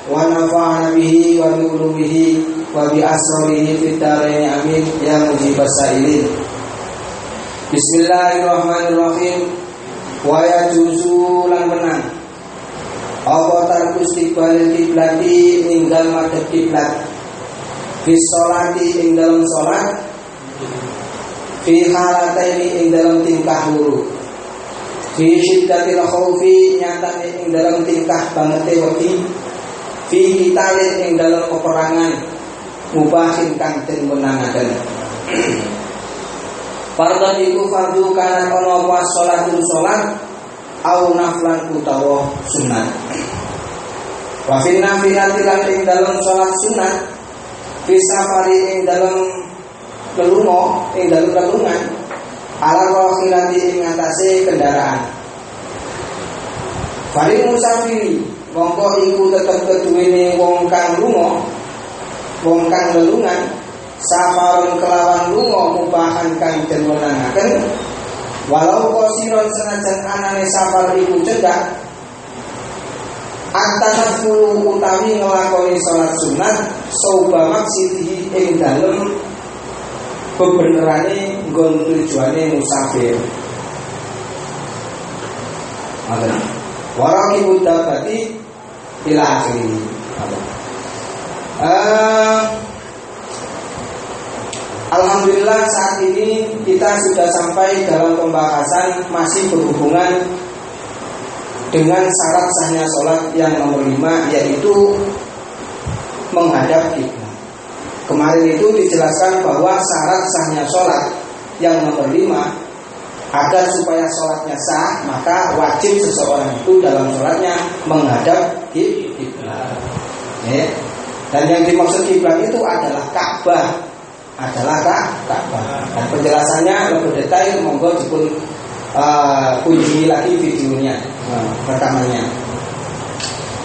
wa nafa'ana bihi wa bi ulumihi wa bi asrarihi fid dharain amin ya mujibas sa'ilin. Bismillahirrahmanirrahim. Wa yajuzu lan menang apa tarkus istiqbalil kiblati ninggal madhep kiblat fi sholati ing dalam sholat fi halataini ing dalam tingkah luru fi syiddatil khaufi nyatane ing dalam tingkah bangete wedi fi qitalin ing dalam peperangan mubahin kang den menangaken. Fardhu iku fardhu kana ana apa sholatul sholat au naflan utawa sunat. Wa fi nafilati lan ing dalam sholat sunat fi safari ing dalam kelungo ing dalam kelungan ala rohilati ing atase kendaraan. Fari musafiri mongko iku tetep keduwene wong kang lunga wong kang lelungan safarun kelawan lunga mubahan kang den wenangaken walau qasiron senajan anane safar iku cedhak antanas mulu utawi nglakoni salat sunat sauba maksidihi ing dalem bebenerane nggon tujuane musafir. Ngoten. Waraki udabati ila akhiri. Alhamdulillah saat ini kita sudah sampai dalam pembahasan masih berhubungan dengan syarat sahnya sholat yang nomor 5, yaitu menghadap kiblat. Kemarin itu dijelaskan bahwa syarat sahnya sholat yang nomor 5 agar supaya sholatnya sah, maka wajib seseorang itu dalam sholatnya menghadap kiblat. Ya. Dan yang dimaksud kiblat itu adalah Ka'bah. Dan penjelasannya lebih detail monggo dipun kunjungi lagi videonya, rekamannya.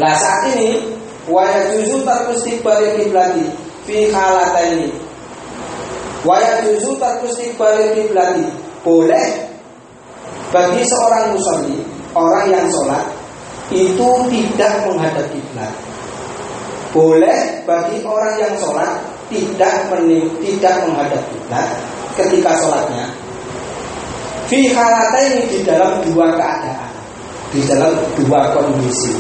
Nah saat ini wa yajuzu tarku istiqbalil qiblati fi halataini. Wa yajuzu tarku istiqbalil qiblati, boleh bagi seorang musolli, orang yang sholat itu tidak menghadap kiblat. Boleh bagi orang yang sholat tidak menghadap kiblat ketika sholatnya. Fi halataini, di dalam dua keadaan, di dalam dua kondisi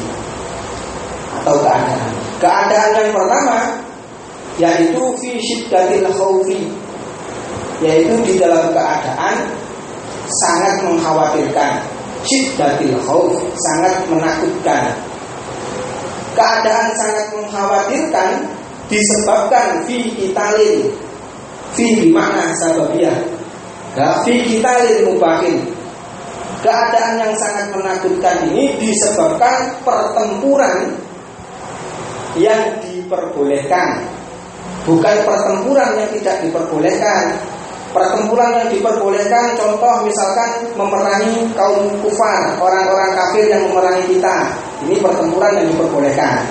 atau keadaan. Keadaan yang pertama yaitu fi syiddatil khaufi, yaitu di dalam keadaan sangat mengkhawatirkan. Syiddatil khauf, sangat menakutkan. Keadaan sangat mengkhawatirkan disebabkan fi qitalin, fi makna sababiyah, fi qitalin mubahin. Keadaan yang sangat menakutkan ini disebabkan pertempuran yang diperbolehkan, bukan pertempuran yang tidak diperbolehkan. Pertempuran yang diperbolehkan, contoh misalkan memerangi kaum kufar, orang-orang kafir yang memerangi kita, ini pertempuran yang diperbolehkan.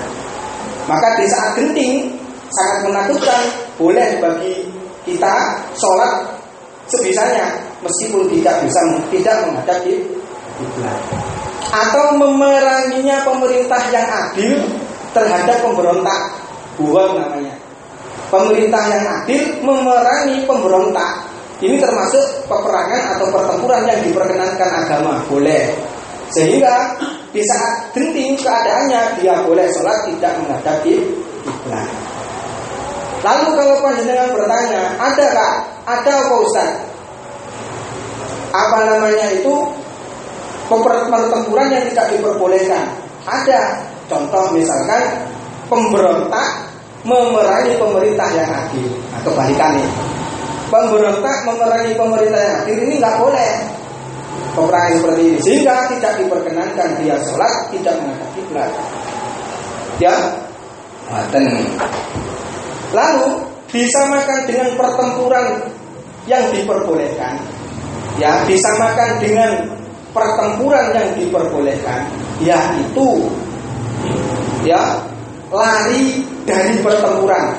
Maka di saat genting sangat menakutkan, boleh bagi kita sholat sebisanya meskipun tidak menghadap kiblat. Atau memeranginya pemerintah yang adil terhadap pemberontak, buang namanya. Pemerintah yang adil memerangi pemberontak, ini termasuk peperangan atau pertempuran yang diperkenankan agama, boleh. Sehingga di saat genting keadaannya dia boleh sholat tidak menghadap kiblat. Lalu kalau panjenengan bertanya, ada apa Ustaz? Apa namanya itu pertempuran yang tidak diperbolehkan? Ada. Contoh misalkan pemberontak memerangi pemerintah yang adil, atau kebalikannya. Pemberontak memerangi pemerintah yang adil, ini nggak boleh peperangan seperti ini, sehingga tidak diperkenankan dia sholat tidak menghadap kiblat. Ya, lalu disamakan dengan pertempuran yang diperbolehkan. Ya, disamakan dengan pertempuran yang diperbolehkan, yaitu lari dari pertempuran.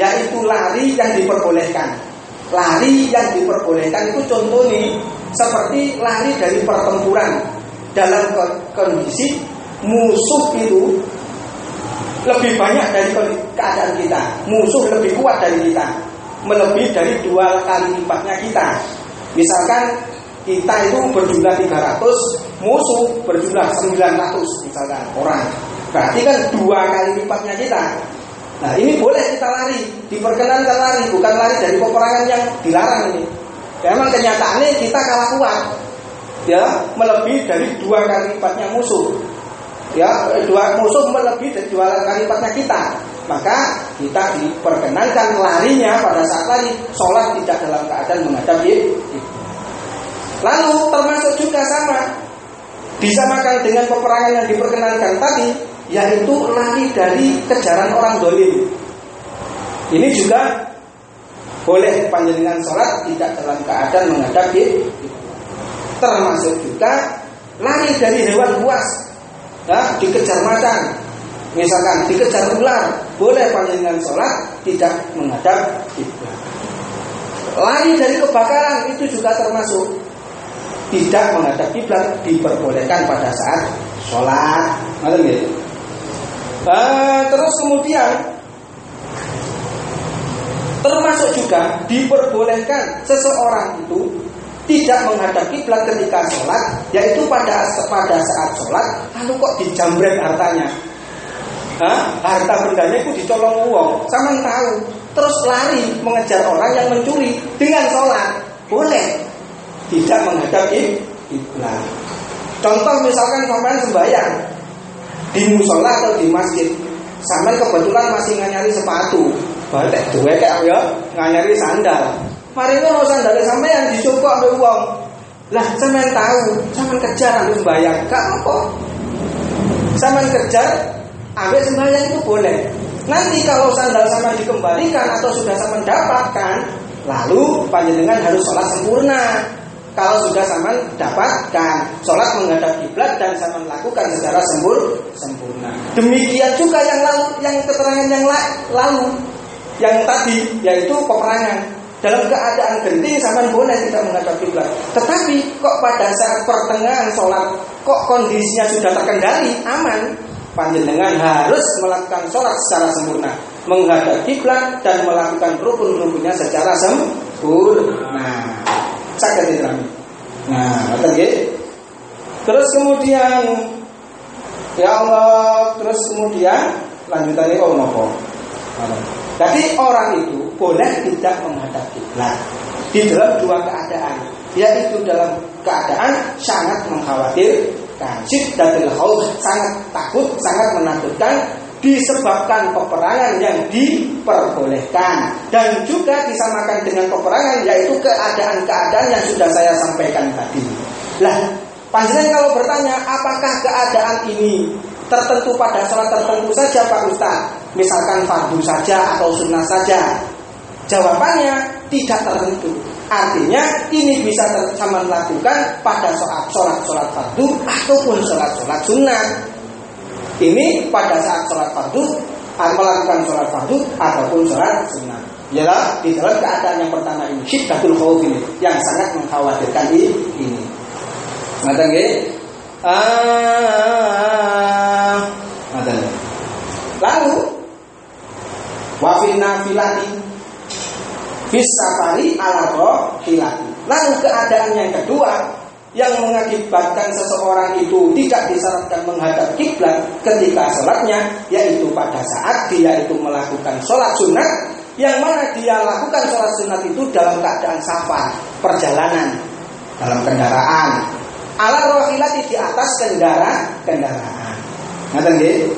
Yaitu lari yang diperbolehkan. Lari yang diperbolehkan itu contohnya seperti lari dari pertempuran dalam kondisi musuh itu lebih banyak dari keadaan kita, musuh lebih kuat dari kita, melebihi dari 2 kali lipatnya kita. Misalkan kita itu berjumlah 300, musuh berjumlah 900 misalkan orang, berarti kan 2 kali lipatnya kita. Nah ini boleh kita lari, diperkenankan lari, bukan lari dari peperangan yang dilarang ini. Memang kenyataannya kita kalah kuat, ya, melebihi dari 2 kali lipatnya musuh. Ya, musuh melebihi dari 2 kali lipatnya kita. Maka kita diperkenankan larinya pada saat lari, sholat tidak dalam keadaan menghadap kiblat. Lalu termasuk juga sama, disamakan dengan peperangan yang diperkenankan tadi, yaitu lari dari kejaran orang dolim. Ini juga boleh panjenengan sholat tidak dalam keadaan menghadap kiblat. Termasuk juga lari dari hewan buas, ya, dikejar macan, misalkan dikejar ular, boleh panjenengan sholat tidak menghadap kiblat. Lari dari kebakaran itu juga termasuk tidak menghadap kiblat, diperbolehkan pada saat sholat. Terus kemudian termasuk juga diperbolehkan seseorang itu tidak menghadap kiblat ketika sholat, yaitu pada saat sholat lalu kok dijambret hartanya, harta bendanya itu dicolong uang, sama tahu, terus lari mengejar orang yang mencuri dengan sholat, boleh tidak menghadap kiblat. Contoh misalkan sampean sembahyang di musola atau di masjid, sampean kebetulan masih nganyari sepatu, balik duwe kayak ya nganyari sandal. Mari ngono sandale sampean dicoba ambek wong. Lah sampean tahu, sampean kejar ambek sembahyang, gak apa. Sampean kejar ambek sembahyang itu boleh. Nanti kalau sandal sampean dikembalikan atau sudah sampean dapatkan, lalu panjenengan harus sholat sempurna. Kalau sudah sampean dapatkan, sholat menghadap kiblat dan sampean lakukan secara sempurna. Demikian juga yang lalu, yang keterangan yang lalu, yang tadi yaitu peperangan. Dalam keadaan genting sampean boleh tidak menghadap kiblat. Tetapi kok pada saat pertengahan sholat kok kondisinya sudah terkendali, aman, panjenengan harus melakukan sholat secara sempurna, menghadap kiblat dan melakukan rukun-rukunnya secara sempurna. Saged diterangkan. Nah, terus kemudian ya Allah, terus kemudian lanjutannya kok nopo. Jadi orang itu boleh tidak menghadap kiblat di dalam 2 keadaan, yaitu dalam keadaan sangat mengkhawatirkan, syiddatul khauf, sangat takut, sangat menakutkan disebabkan peperangan yang diperbolehkan, dan juga disamakan dengan peperangan yaitu keadaan-keadaan yang sudah saya sampaikan tadi. Lah, panjenengan kalau bertanya apakah keadaan ini tertentu pada sholat tertentu saja Pak Ustaz, misalkan fardu saja atau sunnah saja, jawabannya tidak tertentu. Artinya ini bisa sama lakukan pada sholat fardu ataupun sholat sunnah. Ini pada saat sholat fardu, melakukan sholat fardu ataupun sholat sunnah. Yalah, di dalam keadaan yang pertama ini, syiddatul khauf ini, yang sangat mengkhawatirkan ini. Ngaten nggih? Lalu wafin nafilati fis safari ala rohilati. Lalu keadaan yang kedua yang mengakibatkan seseorang itu tidak disyaratkan menghadap kiblat ketika sholatnya, yaitu pada saat dia itu melakukan sholat sunat, yang mana dia lakukan sholat sunat itu dalam keadaan safar, perjalanan, dalam kendaraan, ala rohilati, di atas kendaraan. Ngaten nggih?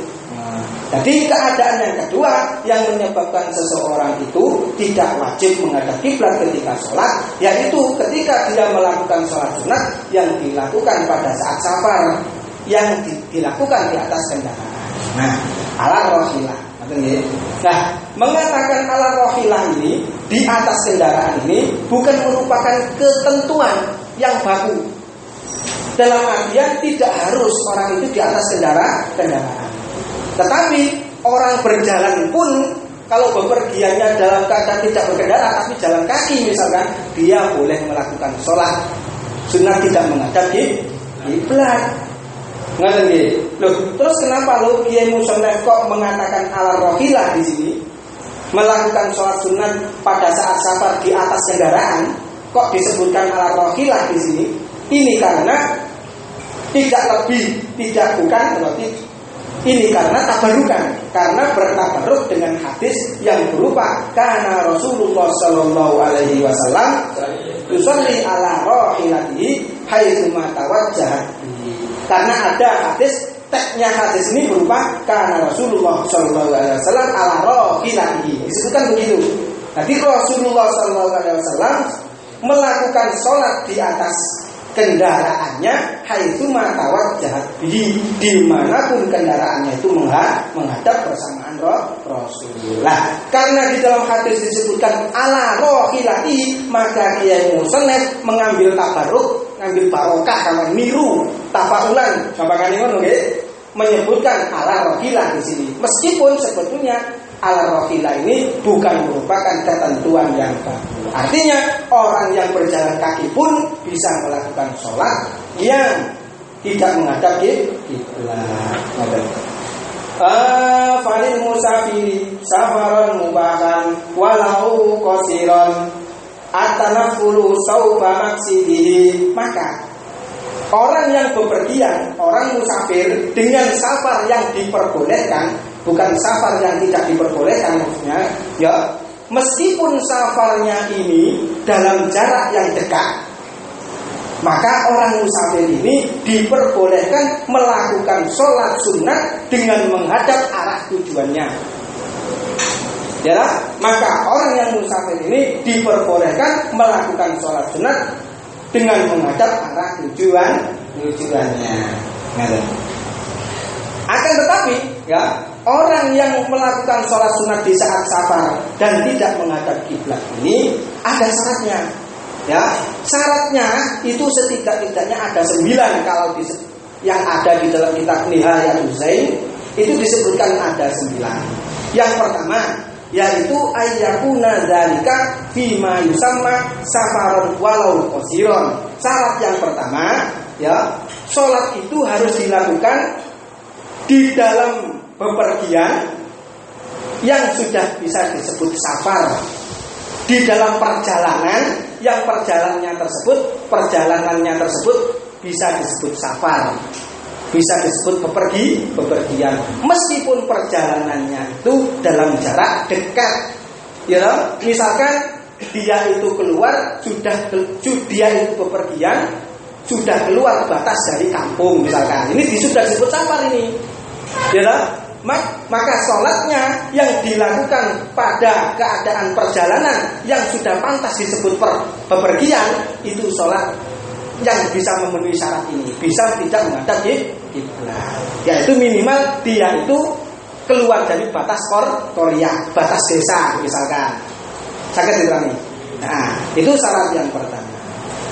Jadi keadaan yang kedua yang menyebabkan seseorang itu tidak wajib menghadap kiblat ketika sholat, yaitu ketika dia melakukan sholat sunat yang dilakukan pada saat safar, yang dilakukan di atas kendaraan. Nah, ala rohilah. Nah, mengatakan ala rohilah ini di atas kendaraan ini bukan merupakan ketentuan yang baku. Dalam artian tidak harus orang itu di atas kendaraan. Tetapi orang berjalan pun kalau bepergiannya dalam keadaan tidak berkendara tapi jalan kaki misalkan, dia boleh melakukan sholat sunat tidak menghadap kiblat. Ngerti nggih? Loh, terus kenapa lo Kiai Musonef kok mengatakan ala rohilah di sini? Melakukan sholat sunat pada saat safar di atas kendaraan, kok disebutkan ala rohilah di sini? Ini karena tidak lebih, tidak bukan berarti ini karena tabarukan, karena bertabaruk dengan hadis yang berupa karena Rasulullah Shallallahu Alaihi Wasallam yusalli ala rohilatihi haitsu ma tawajjahat. Karena ada hadis, teksnya hadis ini berupa karena Rasulullah Shallallahu Alaihi Wasallam ala rohilatihi. Disebutkan begitu. Jadi Rasulullah Shallallahu Alaihi Wasallam melakukan sholat di atas kendaraannya haitsu ma tawajjahat bihi, dimanapun kendaraannya itu menghadap bersamaan Rasulullah. Karena di dalam hadis disebutkan ala rohilati, maka Kiai Musonef mengambil tabaruk, ngambil barokah sama niru tafaulan gampangane ngono nggih, menyebutkan ala rohilah di sini. Meskipun sebetulnya ala rohilah ini bukan merupakan ketentuan yang baku. Artinya orang yang berjalan kaki pun bisa melakukan sholat yang tidak menghadap kiblat. Falil musafiri safaron mubahan walau qasiron atanafulu sauba maksidihi. Maka orang yang bepergian, orang musafir dengan safar yang diperbolehkan, bukan safar yang tidak diperbolehkan maksudnya, ya. Meskipun safarnya ini dalam jarak yang dekat, maka orang musafir ini diperbolehkan melakukan sholat sunat dengan menghadap arah tujuannya. Ya, maka orang yang musafir ini diperbolehkan melakukan sholat sunat dengan menghadap arah tujuannya. Akan tetapi, ya, orang yang melakukan sholat sunat di saat safar dan tidak menghadap kiblat ini ada syaratnya. Ya, syaratnya itu setidak-tidaknya ada 9 kalau yang ada di dalam kitab Nihayatul Zain itu disebutkan ada 9. Yang pertama yaitu ayyakuna dzalika fima yusamma safaron walau qasiron. Syarat yang pertama, ya, sholat itu harus dilakukan di dalam bepergian yang sudah bisa disebut safar, di dalam perjalanan yang perjalanannya tersebut bisa disebut safar, bisa disebut bepergian, meskipun perjalanannya itu dalam jarak dekat. Ya, misalkan dia itu keluar dia itu bepergian sudah keluar batas dari kampung misalkan, ini sudah disebut safar ini. Ya, maka sholatnya yang dilakukan pada keadaan perjalanan yang sudah pantas disebut bepergian itu sholat yang bisa memenuhi syarat ini, bisa tidak menghadap kiblat, yaitu minimal dia itu keluar dari batas Korea, batas desa misalkan. Sakit diterani. Nah, itu syarat yang pertama.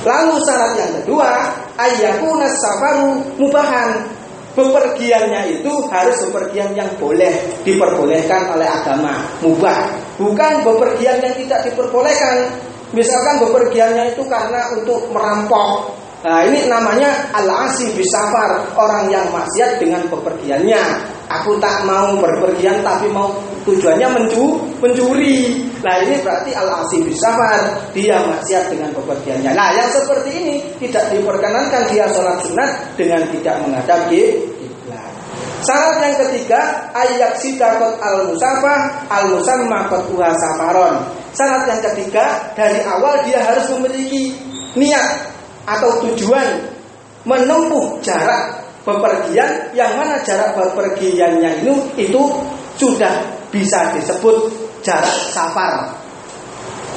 Lalu syarat yang kedua, ayyakuna safaru mubahan. Bepergiannya itu harus bepergian yang boleh, diperbolehkan oleh agama, mubah. Bukan bepergian yang tidak diperbolehkan. Misalkan bepergiannya itu karena untuk merampok. Nah, ini namanya al-asi bisafar, orang yang maksiat dengan bepergiannya. Aku tak mau berpergian tapi mau tujuannya mencuri. Nah, ini berarti al-asi bisafar, dia maksiat dengan bepergiannya. Nah, yang seperti ini tidak diperkenankan dia sholat sunat dengan tidak menghadap kiblat. Syarat yang ketiga, ayyak sidaqat al-musafah al-musamma qad safaron. Syarat yang ketiga, dari awal dia harus memiliki niat atau tujuan menempuh jarak bepergian yang mana jarak bepergiannya itu sudah bisa disebut jarak safar.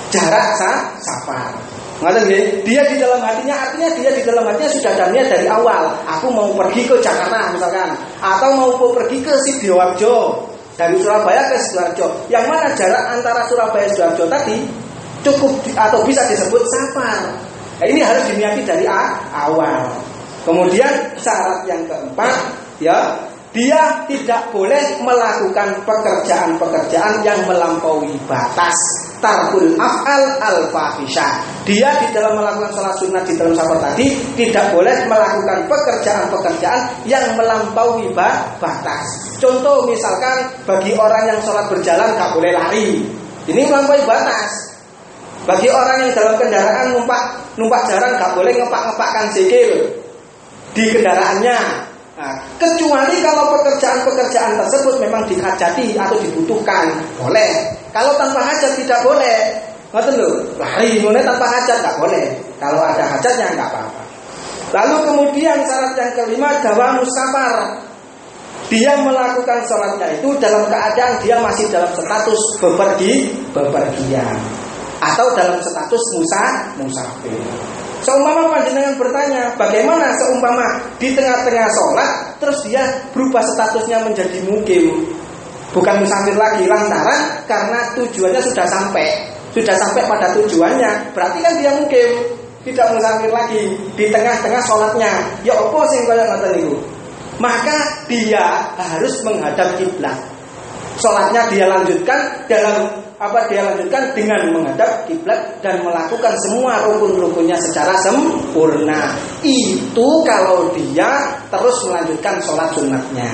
Jarak safar. Ngerti? Dia di dalam hatinya, artinya dia di dalam hatinya sudah ada niat dari awal. Aku mau pergi ke Jakarta misalkan, atau mau pergi ke Sidoarjo, dari Surabaya ke Sidoarjo. Yang mana jarak antara Surabaya dan Sidoarjo tadi cukup atau bisa disebut safar. Nah, ini harus diniati dari awal. Kemudian syarat yang keempat, ya, dia tidak boleh melakukan pekerjaan-pekerjaan yang melampaui batas tarkul af'al al-fahisha. Dia di dalam melakukan sholat sunnah di dalam safar tadi tidak boleh melakukan pekerjaan-pekerjaan yang melampaui batas. Contoh misalkan bagi orang yang sholat berjalan gak boleh lari, ini melampaui batas. Bagi orang yang dalam kendaraan numpak jalan gak boleh ngepak-ngepakkan sikil di kendaraannya. Nah, kecuali kalau pekerjaan-pekerjaan tersebut memang dihajati atau dibutuhkan, boleh. Kalau tanpa hajat tidak boleh. Ngerti lho, lari mulai tanpa hajat nggak boleh. Kalau ada hajatnya nggak apa-apa. Lalu kemudian syarat yang kelima, dawamus safar. Dia melakukan sholatnya itu dalam keadaan dia masih dalam status bepergian atau dalam status musafir. Seumpama panjenengan bertanya, bagaimana seumpama di tengah-tengah sholat terus dia berubah statusnya menjadi mukim, bukan musafir lagi, lantaran karena tujuannya sudah sampai pada tujuannya, berarti kan dia mukim, tidak musafir lagi di tengah-tengah sholatnya. Ya apa sing kaya ngoten niku? Maka dia harus menghadap kiblat. Sholatnya dia lanjutkan dengan menghadap kiblat dan melakukan semua rukun-rukunnya secara sempurna. Itu kalau dia terus melanjutkan sholat sunatnya.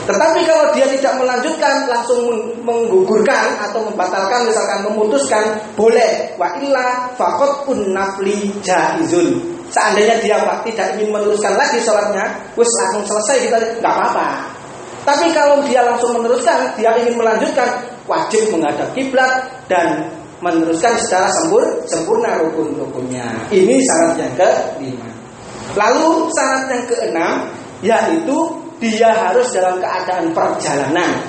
Tetapi kalau dia tidak melanjutkan, langsung menggugurkan atau membatalkan, misalkan memutuskan, boleh. Wa illa faqatun nafli jaizun. Seandainya dia tidak ingin meneruskan lagi sholatnya, wis langsung selesai, kita nggak apa-apa. Tapi kalau dia langsung meneruskan, dia ingin melanjutkan, wajib menghadap kiblat dan meneruskan secara sempurna rukun-rukunnya. Ini syarat yang kelima. Lalu syarat yang keenam, yaitu dia harus dalam keadaan perjalanan,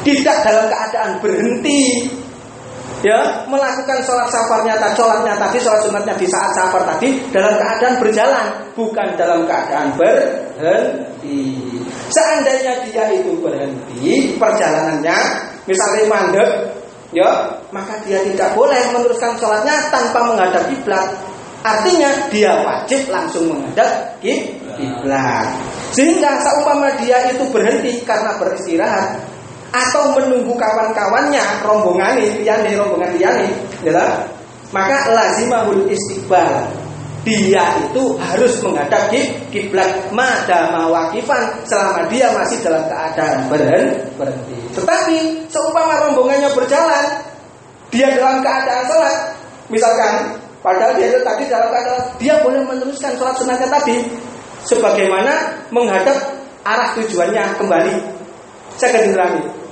tidak dalam keadaan berhenti. Ya, melakukan sholat sunatnya di saat safar tadi dalam keadaan berjalan, bukan dalam keadaan berhenti. Seandainya dia itu berhenti perjalanannya, misalnya mandek, ya, maka dia tidak boleh meneruskan sholatnya tanpa menghadap kiblat. Artinya dia wajib langsung menghadap kiblat. Sehingga seumpama dia itu berhenti karena beristirahat atau menunggu kawan-kawannya, rombongan liyane, ya, maka lazimahul istiqbal. Dia itu harus menghadap kiblat madama waqifan, selama dia masih dalam keadaan berhenti. Tetapi seumpama rombongannya berjalan, dia dalam keadaan sholat, misalkan, padahal dia tadi dalam keadaan, dia boleh meneruskan sholat sunatnya tadi, sebagaimana menghadap arah tujuannya kembali. Saya akan ulangi.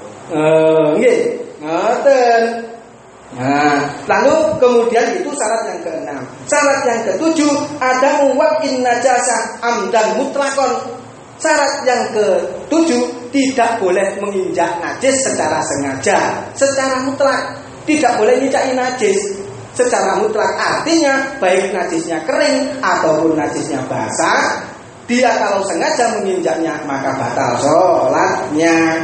Ngoten. Nah, lalu kemudian itu syarat yang keenam. Syarat yang ketujuh, ada muwaqin najasah amdan mutlakon. Syarat yang ketujuh, tidak boleh menginjak najis secara sengaja, secara mutlak. Tidak boleh nginjak najis secara mutlak. Artinya baik najisnya kering ataupun najisnya basah, dia kalau sengaja menginjaknya maka batal sholatnya.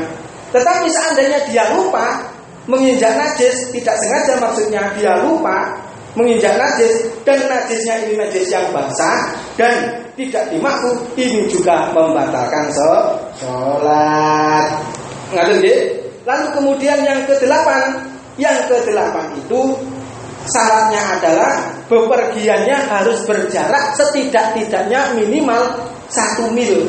Tetapi seandainya dia lupa menginjak najis, tidak sengaja maksudnya dia lupa menginjak najis, dan najisnya ini najis yang basah dan tidak dimaksud, ini juga membatalkan sholat. Lalu kemudian yang kedelapan itu syaratnya adalah bepergiannya harus berjarak setidak-tidaknya minimal 1 mil.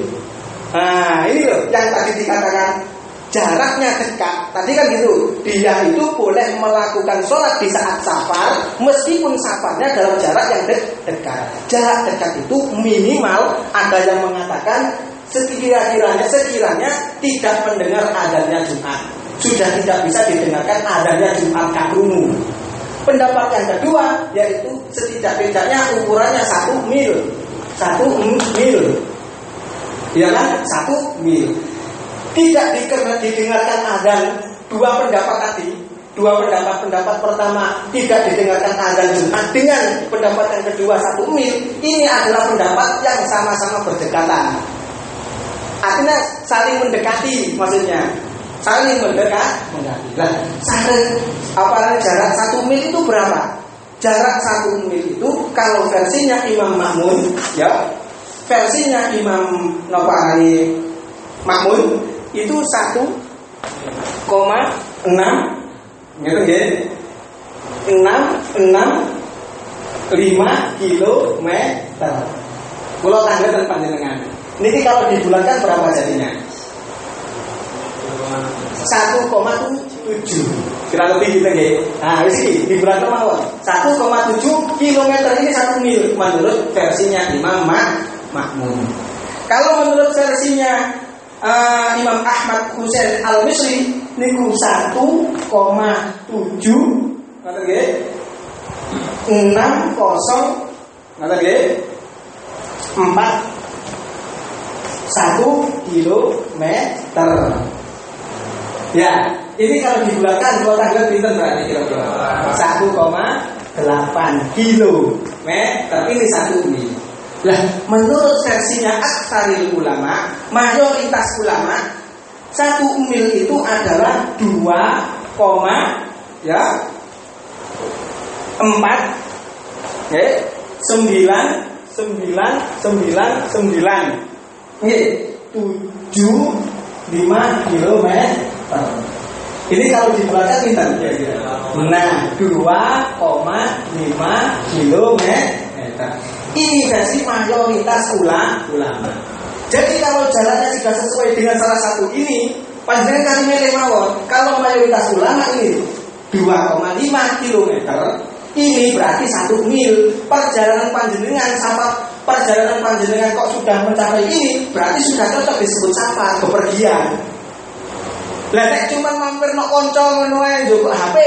Nah, ini loh yang tadi dikatakan jaraknya dekat. Tadi kan gitu, dia itu boleh melakukan sholat di saat safar meskipun safarnya dalam jarak yang dekat. Jarak dekat itu minimal, ada yang mengatakan sekiranya tidak mendengar adanya Jumat, sudah tidak bisa didengarkan adanya Jumat Kagrungu. Pendapat yang kedua yaitu setidak-tidaknya ukurannya 1 mil. 1 mil, ya kan, 1 mil. Tidak didengarkan azan. Dua pendapat pertama tidak didengarkan azan Jumat, dengan pendapat yang kedua 1 mil. Ini adalah pendapat yang sama-sama berdekatan. Artinya saling mendekati, maksudnya saling mendekati. Nah, jarak 1 mil itu berapa? Jarak 1 mil itu kalau versinya Imam Ma'mun, ya, versinya Imam Ma'mun itu 1,6, gitu ya. kilometer. Kula tanglet panjenengan. Niki kalau dibulatkan berapa jadinya? 1,7. Kira lebih gitu nggih. Nah, wis iki dibulatkan mawon. 1,7 kilometer ini 1 mil menurut versinya Imam Ma'mun. Kalau menurut versinya Imam Ahmad Husain Al-Misri niku 1,7 ngoten nggih. 60 ngoten nggih. 1 kilometer. Ya, ini kalau dibulatkan kalau tanggal pinten berarti kira-kira 1,8 kilometer. Ini 1 mil. Lah, menurut versinya aktsaril ulama, mayoritas ulama, 1 mil itu adalah 2, ya 4 9 7,5 kilometer. Ini kalau dibulatkan pinter kira-kira. Nah, 2,5 kilometer. Ini versi mayoritas ulama. Jadi kalau jalannya jika sesuai dengan salah satu ini, panjenengan kali milih mawon. Kalau mayoritas ulama ini 2,5 kilometer, ini berarti 1 mil. Perjalanan panjenengan kok sudah mencapai ini, berarti sudah cocok disebut safar, bepergian. Lah nek cuma mampir nok kanca ngono ae njupuk HP,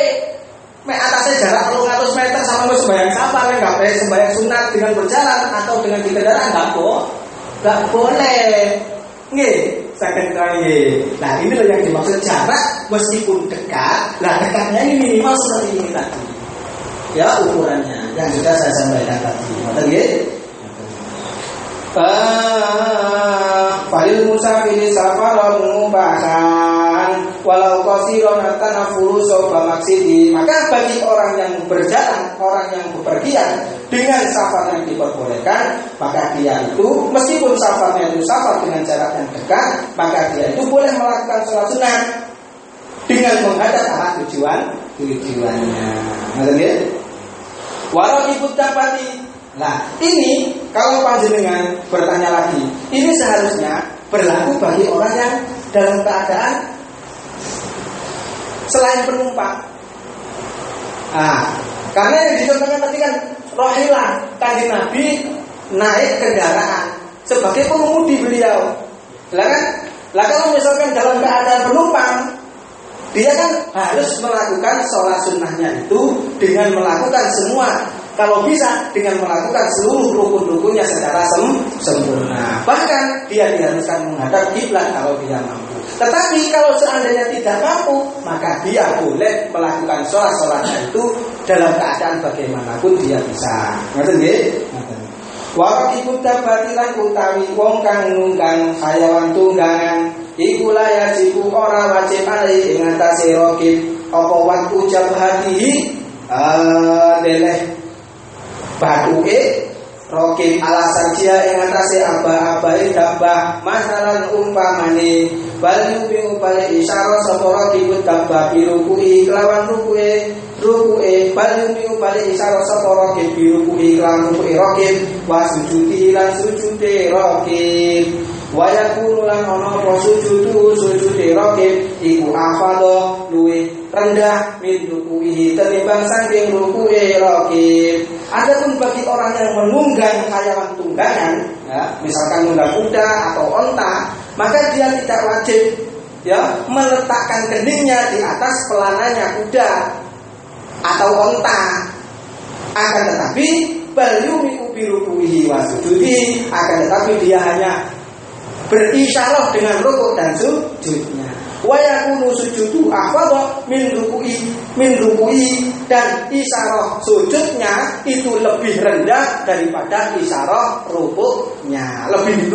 mek atasnya jarak 300 meter sama mau sembahyang safar, enggak boleh sembahyang sunat dengan berjalan atau dengan di kendaraan, enggak boleh. Nggih, saged kaya. Nah, ini loh yang dimaksud jarak meskipun dekat. Lah dekatnya ini minimal seperti ini tadi. Ya, ukurannya yang sudah saya sampaikan tadi. Ngoten nggih? Falil musafiri safaron mubahan walau qasiron tanafuru soba maksidi. Maka bagi orang yang berjalan, orang yang bepergian dengan safar yang diperbolehkan, maka dia itu meskipun safarnya itu safar dengan jarak yang dekat, maka dia itu boleh melakukan sholat sunat dengan menghadap arah tujuannya. Ngerti ya? Walau ikut dapati. Nah, ini kalau panjenengan bertanya lagi, ini seharusnya berlaku bagi orang yang dalam keadaan selain penumpang. Karena yang dicontohkan tadi kan rohilah, Kanjeng Nabi naik kendaraan sebagai pengemudi beliau. Lah kalau misalkan dalam keadaan penumpang, dia kan harus melakukan sholat sunnahnya itu dengan melakukan semua, kalau bisa dengan melakukan seluruh rukun-rukunnya secara sempurna. Bahkan dia diharuskan menghadap kiblat kalau dia mampu. Tetapi kalau seandainya tidak mampu, maka dia boleh melakukan sholat-sholatnya itu dalam keadaan bagaimanapun dia bisa. Ngerti nggih? Wa iku dabatilan utawi wong kang nunggang hayawan tunggangan iku layajiku ora wajib ali ing atase raqib apa waktu jabhatihi deleh batuke raqib alasan dia ing atase aba-abae dabah masalan umpamane bal yubi upale isyara sapa raqib dabah birukuhi kelawan rukuhe bal yubi upale isyara sapa raqib birukuhi kelawan rukuhe raqib wa sujudi lan sujude raqib wa yakunu lan ana apa sujude raqib iku afadha luwe rendah min rukuhi tenimbang saking rukuhe raqib. Adapun bagi orang yang menunggang hayawan tunggangan, ya, misalkan menunggang kuda atau onta, maka dia tidak wajib ya meletakkan keningnya di atas pelananya kuda atau onta. Akan tetapi balyumiku birukuhi wa sujudi, akan tetapi dia hanya berisyarah dengan rukuk dan sujudnya. Wa yakunu sujudu afdal min ruku'i dan isyarah sujudnya itu lebih rendah daripada isyarah rukuknya. Lebih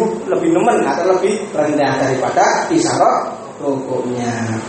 nemen atau lebih rendah daripada isyarah rukuknya.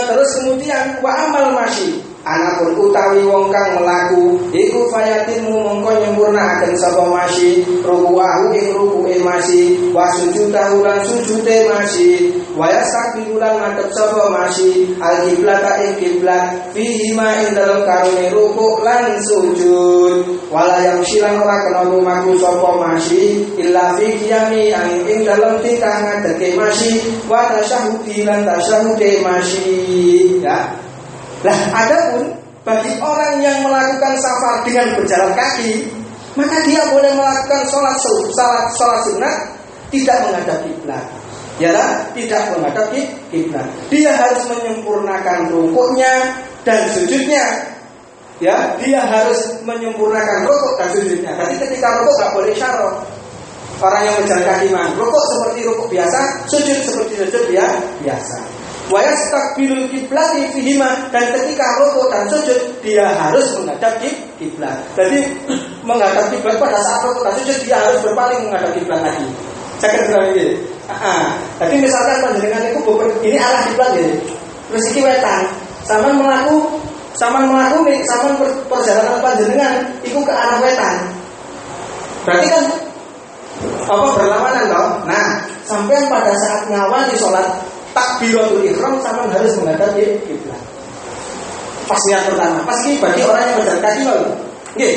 Terus kemudian wa amal masyi, anapun utawi wong kang melaku iku fayatinmu mongko nyempurnakaken sapa masyi ruku'ahu ing ruku'e masyi wa sujudahu lan sujude masyi wa yastaqbilulan ngadep sapa masih al-qiblata ing kiblat fihi ma ing dalem karone rukuk lan sujud wala yamsilan ora kena lumaku sapa masih illa fi qiyami ing dalem tingkah ngadeke masih wa tasyahudi lan tasyahude masih ya. Lah adapun bagi orang yang melakukan safar dengan berjalan kaki, maka dia boleh melakukan sholat sunat tidak menghadap kiblat. Ya, tidak menghadap kiblat. Dia harus menyempurnakan rukuknya dan sujudnya. Ya, dia harus menyempurnakan rukuk dan sujudnya. Jadi ketika rukuk nggak boleh isyarah. Orang yang berjalan kaki rukuk seperti rukuk biasa, sujud seperti sujud biasa. Wa yastaqbilul qiblati fihima, dan ketika rukuk dan sujud dia harus menghadap kiblat. Jadi menghadap kiblat pada saat rukuk dan sujud dia harus berpaling menghadap kiblat lagi. Saya kira ini. Jadi misalkan panjenengan itu ini arah kiblat ya. Terus iki wetan, sampean melaku nih, sampean perjalanan panjenengan iku ke arah wetan. Berarti kan berlawanan toh. Nah, sampean pada saat ngawali sholat takbiratul ihram sampean harus menghadap kiblat. Pas niat pertama, pas bagi orang yang berjalan kaki lho. Nggih.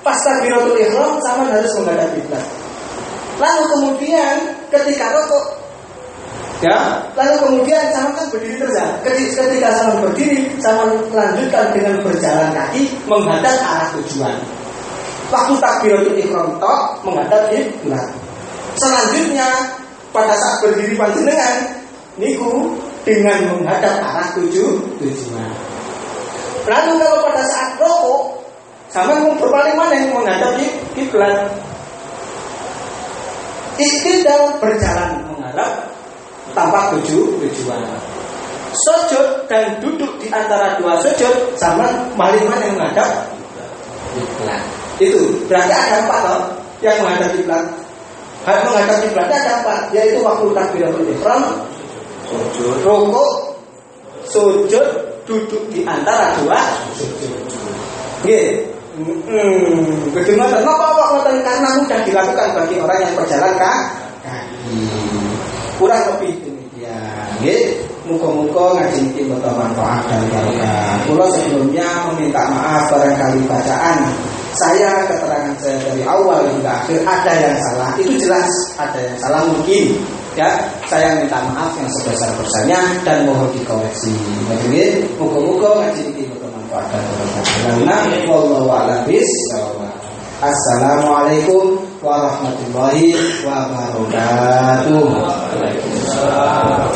Pas takbiratul ihram sampean harus menghadap kiblat. Lalu kemudian ketika rukuk lalu kemudian sampean kan berdiri terus ya. Ketika sampean berdiri, sampean lanjutkan dengan berjalan kaki menghadap arah tujuan. Waktu takbiratul ihram tok menghadap kiblat. Selanjutnya pada saat berdiri panjenengan niku dengan menghadap arah tujuan. Lalu kalau pada saat rukuk sampean berpaling maneh menghadap kiblat. Iktidal berjalan menghadap tanpa tujuan. Sujud dan duduk di antara dua sujud sampean paling maneh menghadap kiblat. Itu berarti ada 4 toh yang menghadap kiblat. Menghadap kiblat ada 4, yaitu waktu takbiratul ihram, rukuk, sujud, duduk di antara dua sujud. Nggih. Bagaimana? Kenapa karena mudah dilakukan bagi orang yang berjalan kaki. Kurang lebih demikian. Nggih. Muga-muga ngaji iki bermanfaat dan barokah. Kula sebelumnya meminta maaf barangkali bacaan saya, keterangan saya dari awal hingga akhir ada yang salah. Itu jelas ada yang salah mungkin. Ya, saya minta maaf yang sebesar-besarnya dan mohon dikoreksi. Jadi, muga-muga ngaji iki bermanfaat dan barokah. Wallahu a'lam bishawab. Assalamualaikum warahmatullahi wabarakatuh. Waalaikumsalam.